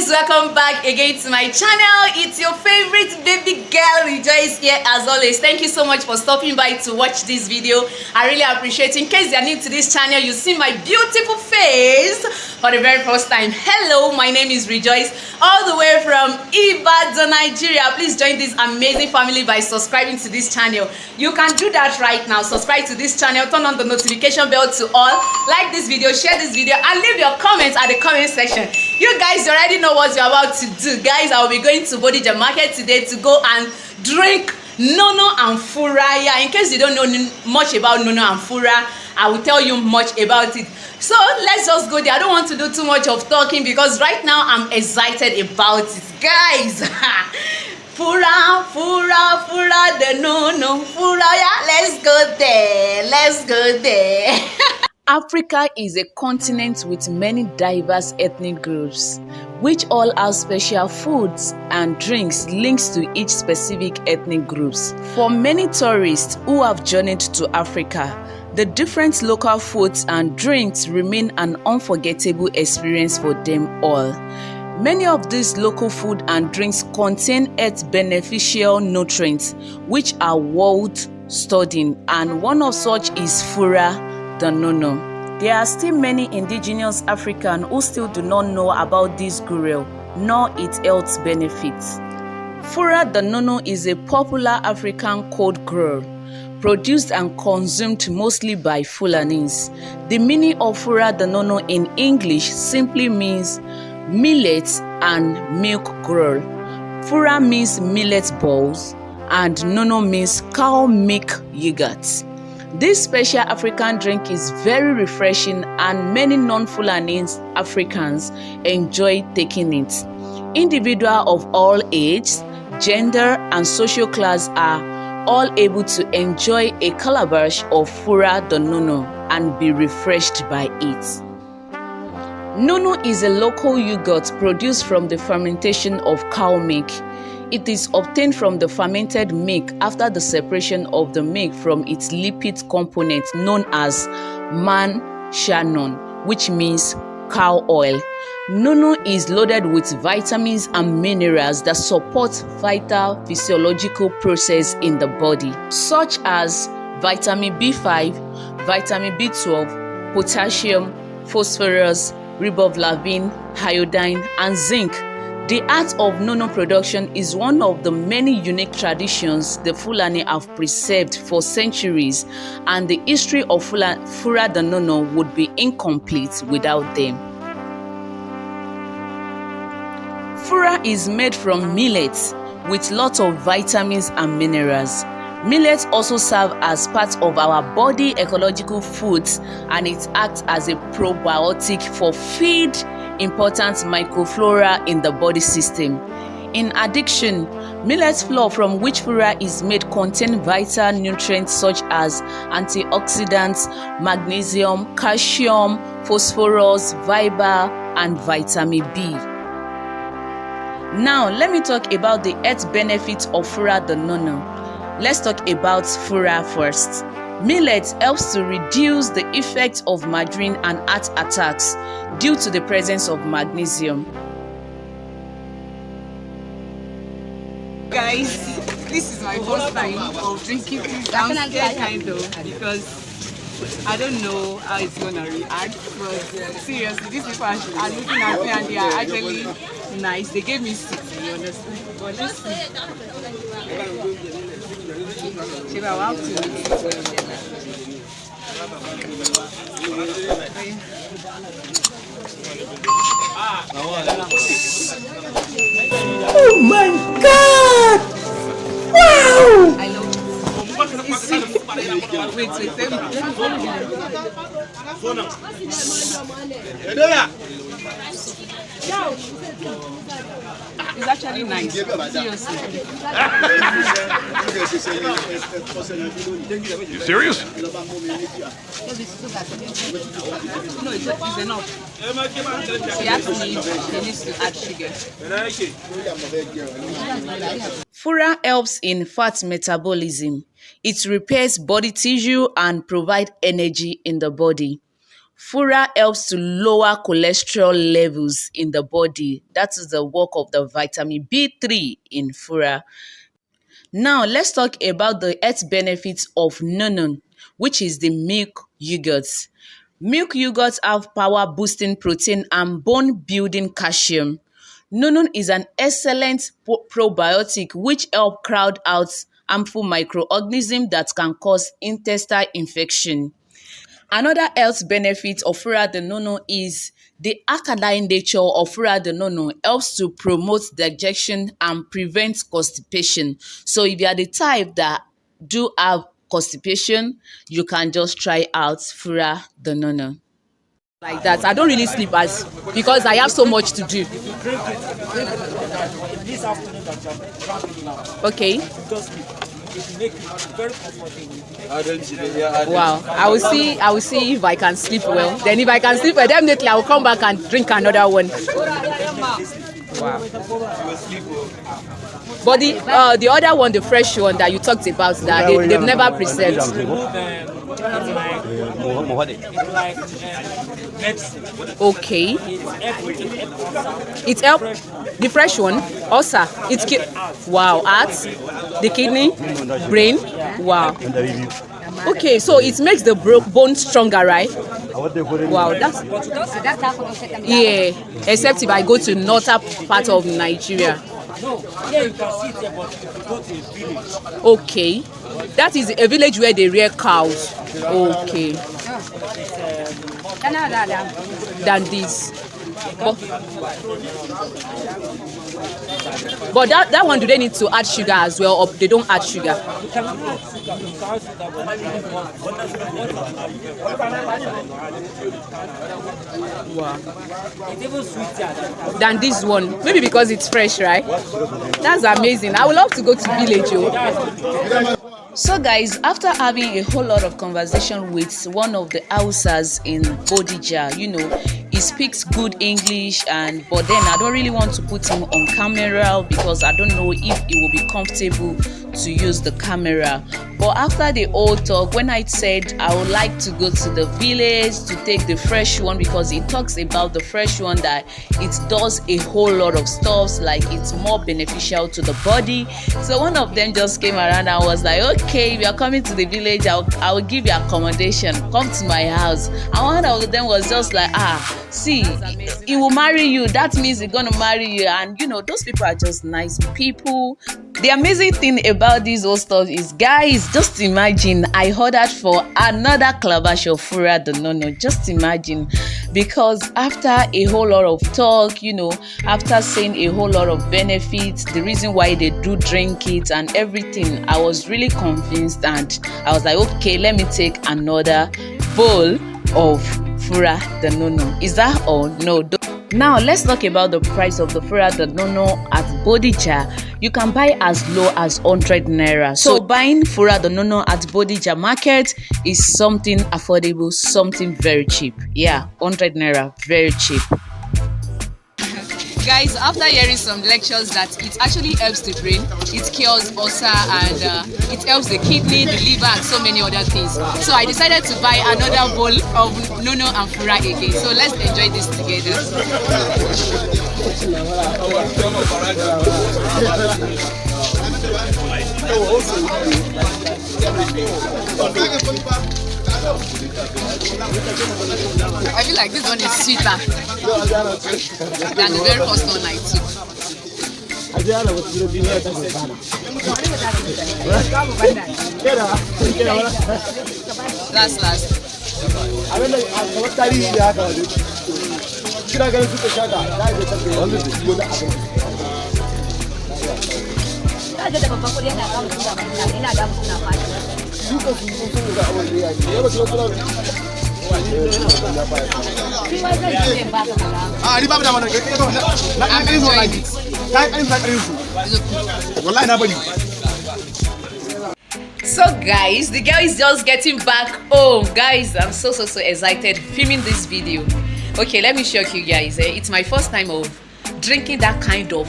guys, welcome back again to my channel. It's your favorite baby girl Rejoice here as always. Thank you so much for stopping by to watch this video. I really appreciate it. In case you're new to this channel, you see my beautiful face for the very first time. Hello, my name is Rejoice, all the way from Ibadan, Nigeria. Please join this amazing family by subscribing to this channel. You can do that right now. Subscribe to this channel, turn on the notification bell to all, like this video, share this video, and leave your comments at the comment section. You guys already know what you're about to do. Guys, I will be going to Bodija Market today to go and drink Nono and Fura. Yeah, in case you don't know much about Nono and Fura, I will tell you much about it. So let's just go there. I don't want to do too much of talking because right now I'm excited about it. Guys, Fura, Fura, Fura, the Nono, Fura. Yeah, let's go there. Let's go there. Africa is a continent with many diverse ethnic groups, which all have special foods and drinks linked to each specific ethnic groups. For many tourists who have journeyed to Africa, the different local foods and drinks remain an unforgettable experience for them all. Many of these local food and drinks contain health beneficial nutrients, which are worth studying, and one of such is Fura the Nono. There are still many indigenous Africans who still do not know about this gruel nor its health benefits. Fura the Nono is a popular African cold gruel produced and consumed mostly by Fulanis. The meaning of Fura the Nono in English simply means millet and milk gruel. Fura means millet balls and Nono means cow milk yogurt. This special African drink is very refreshing and many non-Fulani Africans enjoy taking it. Individuals of all ages, gender and social class are all able to enjoy a calabash of Fura the Nono and be refreshed by it. Nono is a local yogurt produced from the fermentation of cow milk. It is obtained from the fermented milk after the separation of the milk from its lipid component known as man-shannon, which means cow oil. Nono is loaded with vitamins and minerals that support vital physiological process in the body, such as vitamin B5, vitamin B12, potassium, phosphorus, riboflavin, iodine, and zinc. The art of Nono production is one of the many unique traditions the Fulani have preserved for centuries, and the history of Fura the Nono would be incomplete without them. Fura is made from millets with lots of vitamins and minerals. Millets also serve as part of our body ecological foods, and it acts as a probiotic for feed important microflora in the body system. In addition, millet flour from which Fura is made contain vital nutrients such as antioxidants, magnesium, calcium, phosphorus, fiber, and vitamin B. Now, let me talk about the health benefits of Fura the Nono. Let's talk about Fura first. Millet helps to reduce the effect of migraine and heart attacks due to the presence of magnesium. Guys, this is my first time of drinking this. I'm scared kind of because I don't know how it's gonna react. But seriously, these people are looking at me and they are actually nice. They gave me 6, you understand? But let's see. Shiva, I'll have to. Oh my God! Wow! I love it. It's sweet. Wait, it's actually nice. Seriously. You serious? No, it's enough. She asked me if she needs to add sugar. Fura helps in fat metabolism. It repairs body tissue and provides energy in the body. Fura helps to lower cholesterol levels in the body. That is the work of the vitamin B3 in fura. Now, let's talk about the health benefits of nono, which is the milk yogurt. Milk yogurts have power-boosting protein and bone-building calcium. Nono is an excellent probiotic which help crowd out harmful microorganisms that can cause intestinal infection. Another health benefit of fura de nono is the alkaline nature of fura de nono helps to promote digestion and prevent constipation. So if you are the type that do have constipation, you can just try out fura de nono. Like that, I don't really sleep because I have so much to do. Okay. Wow, I will see if I can sleep well. Then if I can sleep well, definitely I will come back and drink another one. Wow. But the other one, the fresh one that you talked about, that they've never preserved. Okay. It help the fresh one. Also, wow, heart, the kidney, brain. Wow. Okay, so it makes the bone stronger, right? Wow, that's yeah. Except if I go to northern part of Nigeria. Okay, that is a village where they rear cows. Okay. Than this. But that one, do they need to add sugar as well, or they don't add sugar? Wow. It's even sweeter than this one. Maybe because it's fresh, right? That's amazing. I would love to go to village. So guys, after having a whole lot of conversation with one of the Hausas in Bodija, you know, he speaks good English, but then I don't really want to put him on camera because I don't know if it will be comfortable to use the camera. But after the whole talk, when I said I would like to go to the village to take the fresh one, because it talks about the fresh one that it does a whole lot of stuff, like it's more beneficial to the body. So one of them just came around and was like, okay, if you're coming to the village, I will give you accommodation, come to my house. And one of them was just like, see, he will marry you, that means he's gonna marry you. And you know, those people are just nice people. The amazing thing about this whole stuff is, guys, just imagine I ordered for another calabash of fura de nono. Just imagine, because after a whole lot of talk, you know, after saying a whole lot of benefits, the reason why they do drink it and everything, I was really convinced, and I was like, okay, let me take another bowl of fura de nono. Is that all? No. Now let's talk about the price of the fura de nono at Bodija. You can buy as low as 100 naira. So buying fura de nono at Bodija market is something affordable, something very cheap. Yeah, 100 naira, very cheap. Guys, after hearing some lectures that it actually helps the brain, it cures ulcer, and it helps the kidney, the liver, and so many other things. So I decided to buy another bowl of nono and fura again. So let's enjoy this together. I feel like this one is sweeter than the very first one I took. Last. So guys, the girl is just getting back home. Guys, I'm so excited filming this video. Okay, let me shock you guys. It's my first time of drinking that kind of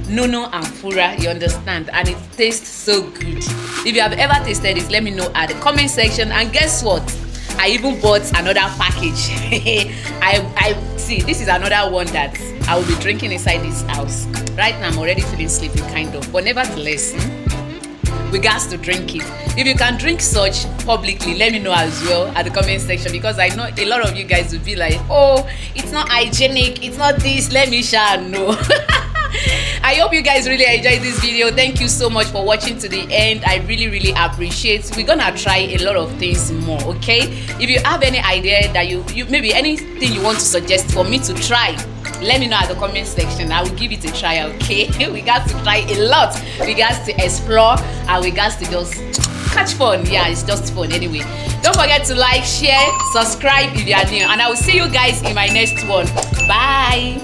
nono and fura, you understand, and it tastes so good. If you have ever tasted it, let me know at the comment section. And guess what, I even bought another package. I see, this is another one that I will be drinking inside this house. Right now I'm already feeling sleepy kind of, but nevertheless, we got to drink it. If you can drink such publicly, let me know as well at the comment section, because I know a lot of you guys will be like, oh, it's not hygienic, it's not this, let me share. No. I hope you guys really enjoyed this video. Thank you so much for watching to the end. I really appreciate. We're gonna try a lot of things more, okay? If you have any idea that you maybe anything you want to suggest for me to try, let me know at the comment section. I will give it a try, okay? We got to try a lot. We got to explore, and we got to just catch fun. Yeah, it's just fun anyway. Don't forget to like, share, subscribe if you are new, and I will see you guys in my next one. Bye.